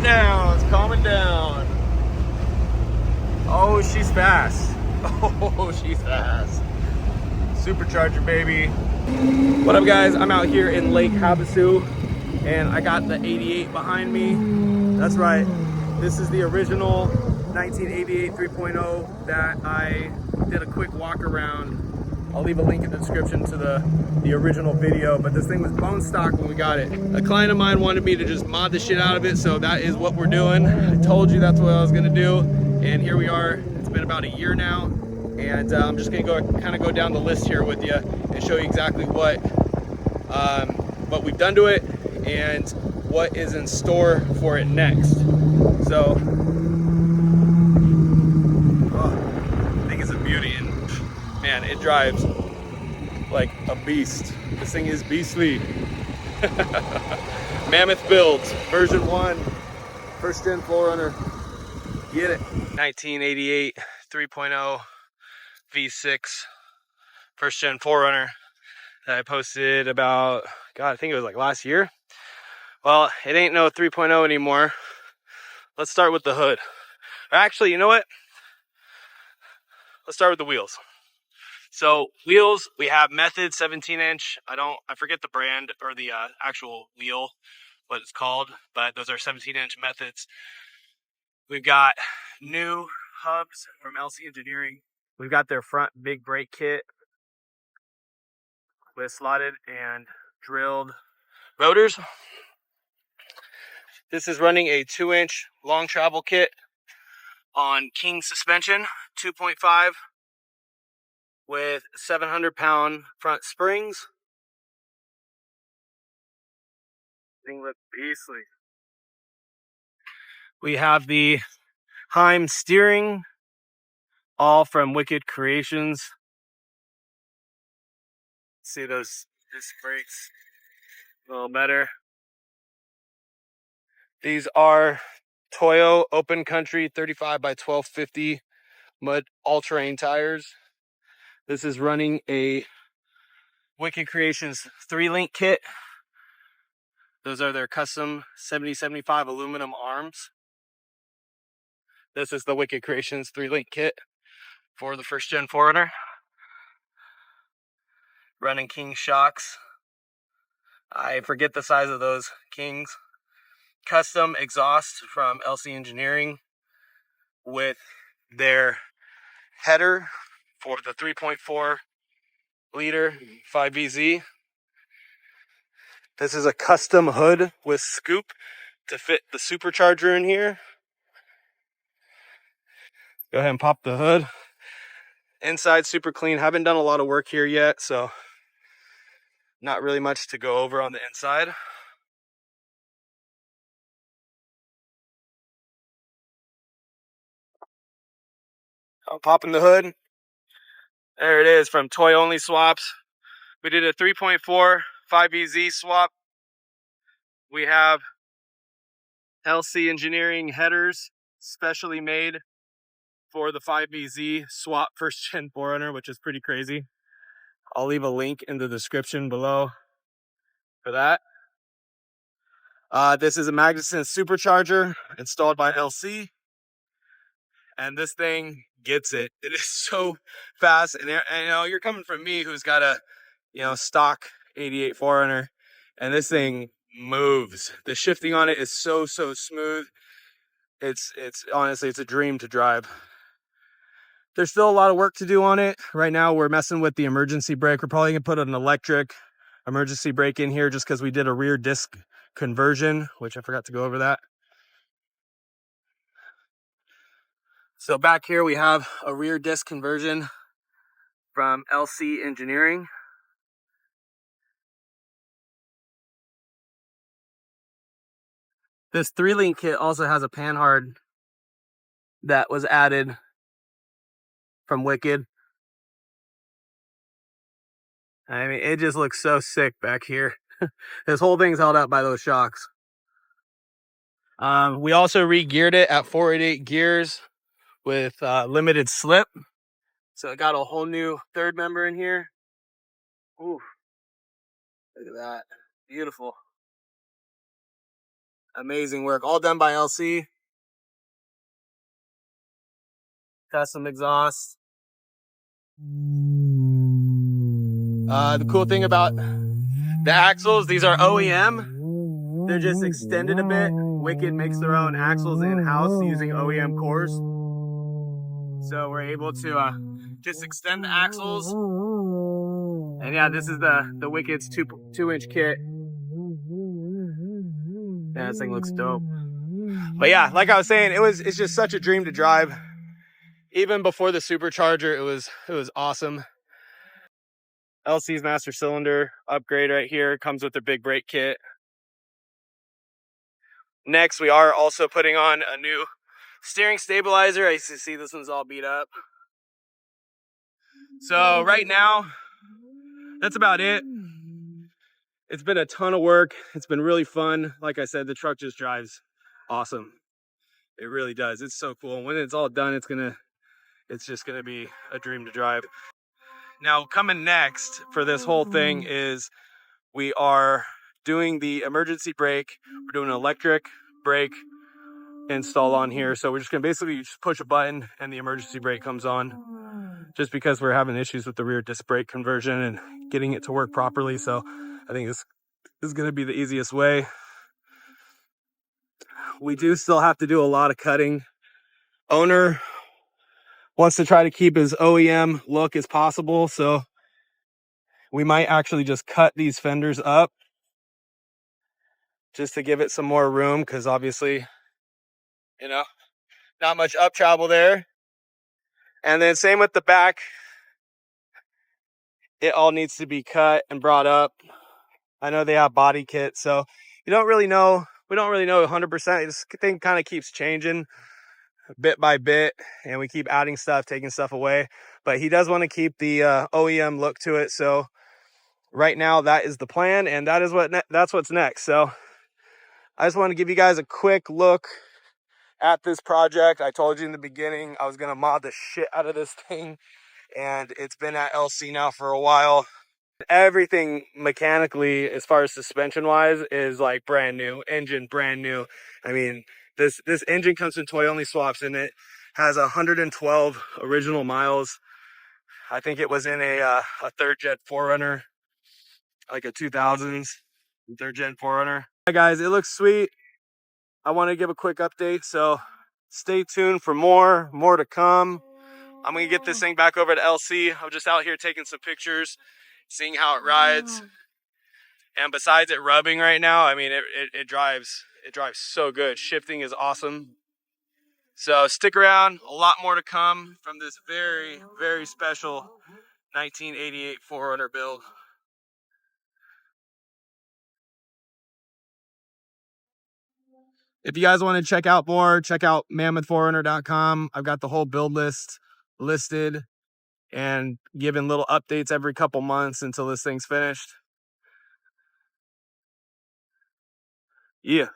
down. It's calming down. Oh, she's fast. Oh, she's fast. Supercharger, baby. What up, guys? I'm out here in Lake Havasu, and I got the 88 behind me. That's right. This is the original 1988 3.0 that I did a quick walk around. I'll leave a link in the description to the original video, but this thing was bone stock when we got it. A client of mine wanted me to just mod the shit out of it, so that is what we're doing. I told you that's what I was gonna do, and here we are. It's been about a year now, and I'm just gonna kind of go down the list here with you and show you exactly what we've done to it and what is in store for it next. So, I think it's a beauty, and man, it drives like a beast. This thing is beastly. Mammoth builds, version 1, first gen 4runner. Get it. 1988 3.0 V6 first gen 4runner that I posted about, God, I think it was like last year. Well, it ain't no 3.0 anymore. Let's start with the hood. Actually, you know what? Let's start with the wheels. So wheels, we have Method 17-inch. I forget the brand or the actual wheel, what it's called, but those are 17-inch Methods. We've got new hubs from LC Engineering. We've got their front big brake kit with slotted and drilled rotors. This is running a 2-inch long travel kit on King suspension, 2.5. with 700-pound front springs. Thing looks beastly. We have the Heim steering, all from Wicked Creations. See those disc brakes a little better. These are Toyo Open Country 35 by 1250 mud all-terrain tires. This is running a Wicked Creations 3-link kit. Those are their custom 7075 aluminum arms. This is the Wicked Creations 3-link kit for the first gen 4runner. Running King shocks. I forget the size of those Kings. Custom exhaust from LC Engineering with their header for the 3.4 liter 5BZ. This is a custom hood with scoop to fit the Supercharger in here. Go ahead and pop the hood. Inside super clean. Haven't done a lot of work here yet, so not really much to go over on the inside. I'm popping the hood. There it is from Toy Only Swaps. We did a 3.4 5BZ swap. We have LC Engineering headers specially made for the 5BZ swap first gen 4runner, which is pretty crazy. I'll leave a link in the description below for that. This is a Magnuson Supercharger installed by LC. And this thing gets it. It is so fast. And you know, you're coming from me who's got a, stock 88 4runner, and this thing moves. The shifting on it is so smooth. It's honestly, it's a dream to drive. There's still a lot of work to do on it. Right now we're messing with the emergency brake. We're probably gonna put an electric emergency brake in here just because we did a rear disc conversion, which I forgot to go over that. So back here we have a rear disc conversion from LC Engineering. This 3-link kit also has a panhard that was added from Wicked. I mean, it just looks so sick back here. This whole thing's held up by those shocks. We also re-geared it at 488 gears with limited slip. So it got a whole new third member in here. Ooh, look at that. Beautiful. Amazing work, all done by LC. Custom exhaust. The cool thing about the axles, these are OEM. They're just extended a bit. Wicked makes their own axles in-house using OEM cores. So we're able to just extend the axles. And yeah, this is the Wicked's 2-inch kit. Yeah, this thing looks dope. But yeah, like I was saying, it's just such a dream to drive. Even before the Supercharger, it was awesome. LC's master cylinder upgrade right here comes with their big brake kit. Next, we are also putting on a new steering stabilizer. I see this one's all beat up. So right now, that's about it. It's been a ton of work. It's been really fun. Like I said, the truck just drives awesome. It really does. It's so cool. When it's all done, it's just gonna be a dream to drive. Now, coming next for this whole thing is we are doing the emergency brake. We're doing an electric brake install on here. So we're just gonna basically just push a button and the emergency brake comes on, just because we're having issues with the rear disc brake conversion and getting it to work properly. So I think this is gonna be the easiest way. We do still have to do a lot of cutting. Owner wants to try to keep his OEM look as possible, so we might actually just cut these fenders up just to give it some more room, because obviously, you know, not much up travel there. And then same with the back, it all needs to be cut and brought up. I know they have body kits, so you don't really know, we don't really know 100%. This thing kind of keeps changing bit by bit, and we keep adding stuff, taking stuff away, but he does want to keep the OEM look to it. So right now that is the plan, and that is that's what's next. So I just want to give you guys a quick look at this project. I told you in the beginning I was gonna mod the shit out of this thing, and it's been at LC now for a while. Everything mechanically, as far as suspension wise, is like brand new. Engine brand new. I mean, this engine comes in toy only swaps, and it has 112 original miles. I think it was in a third gen 4runner, like a 2000s third gen 4runner. Hi guys, it looks sweet. I want to give a quick update, so stay tuned for more to come. I'm gonna get this thing back over to LC. I'm just out here taking some pictures, seeing how it rides. And besides it rubbing right now, I mean, it drives so good. Shifting is awesome. So stick around, a lot more to come from this very, very special 1988 4runner build. If you guys want to check out more, check out mammoth4runner.com. I've got the whole build list listed and giving little updates every couple months until this thing's finished. Yeah.